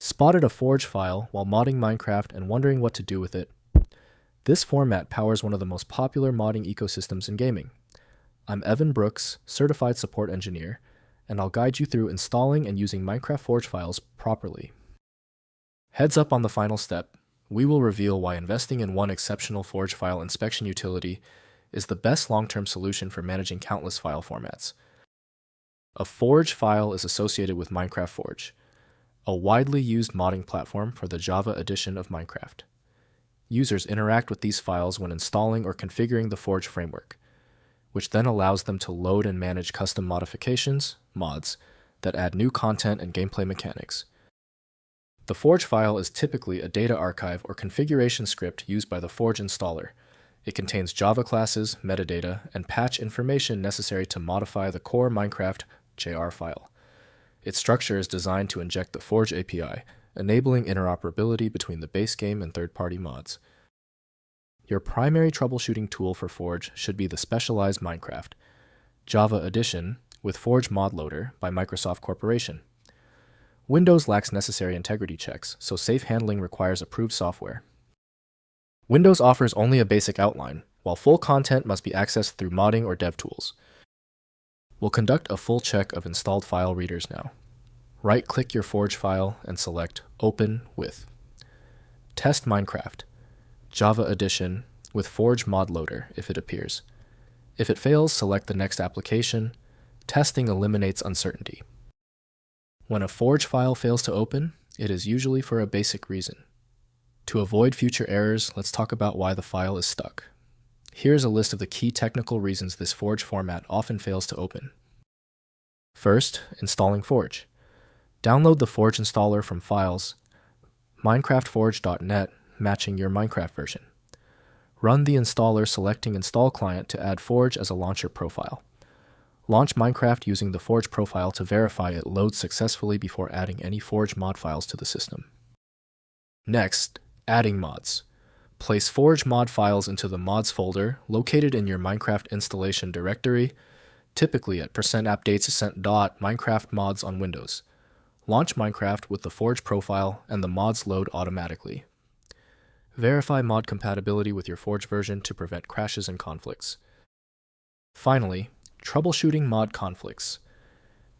Spotted a Forge file while modding Minecraft and wondering what to do with it? This format powers one of the most popular modding ecosystems in gaming. I'm Evan Brooks, Certified Support Engineer, and I'll guide you through installing and using Minecraft Forge files properly. Heads up on the final step, we will reveal why investing in one exceptional Forge file inspection utility is the best long-term solution for managing countless file formats. A Forge file is associated with Minecraft Forge, a widely used modding platform for the Java edition of Minecraft. Users interact with these files when installing or configuring the Forge framework, which then allows them to load and manage custom modifications, mods, that add new content and gameplay mechanics. The Forge file is typically a data archive or configuration script used by the Forge installer. It contains Java classes, metadata, and patch information necessary to modify the core Minecraft JR file. Its structure is designed to inject the Forge API, enabling interoperability between the base game and third-party mods. Your primary troubleshooting tool for Forge should be the Specialized Minecraft Java Edition with Forge Mod Loader by Microsoft Corporation. Windows lacks necessary integrity checks, so safe handling requires approved software. Windows offers only a basic outline, while full content must be accessed through modding or dev tools. We'll conduct a full check of installed file readers now. Right-click your Forge file and select Open with. Test Minecraft Java Edition with Forge Mod Loader if it appears. If it fails, select the next application. Testing eliminates uncertainty. When a Forge file fails to open, it is usually for a basic reason. To avoid future errors, let's talk about why the file is stuck. Here's a list of the key technical reasons this Forge format often fails to open. First, installing Forge. Download the Forge installer from Files, minecraftforge.net, matching your Minecraft version. Run the installer selecting Install Client to add Forge as a launcher profile. Launch Minecraft using the Forge profile to verify it loads successfully before adding any Forge mod files to the system. Next, adding mods. Place Forge mod files into the mods folder located in your Minecraft installation directory, typically at %appdates.minecraft mods on Windows. Launch Minecraft with the Forge profile and the mods load automatically. Verify mod compatibility with your Forge version to prevent crashes and conflicts. Finally, Troubleshooting Mod Conflicts.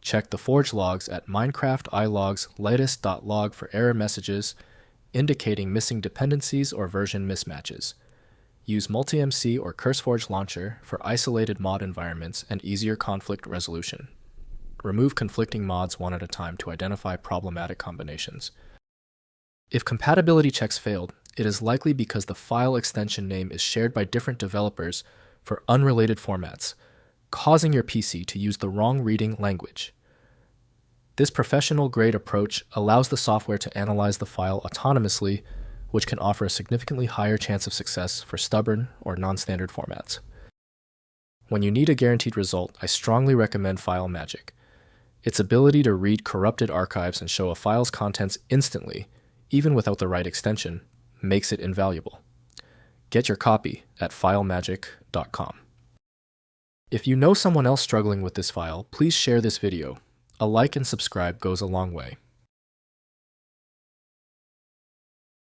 Check the Forge logs at Minecraft ilogs latest.log for error messages indicating missing dependencies or version mismatches. Use MultiMC or CurseForge Launcher for isolated mod environments and easier conflict resolution. Remove conflicting mods one at a time to identify problematic combinations. If compatibility checks failed, it is likely because the file extension name is shared by different developers for unrelated formats, causing your PC to use the wrong reading language. This professional-grade approach allows the software to analyze the file autonomously, which can offer a significantly higher chance of success for stubborn or non-standard formats. When you need a guaranteed result, I strongly recommend FileMagick. Its ability to read corrupted archives and show a file's contents instantly, even without the right extension, makes it invaluable. Get your copy at filemagick.com. If you know someone else struggling with this file, please share this video. A like and subscribe goes a long way.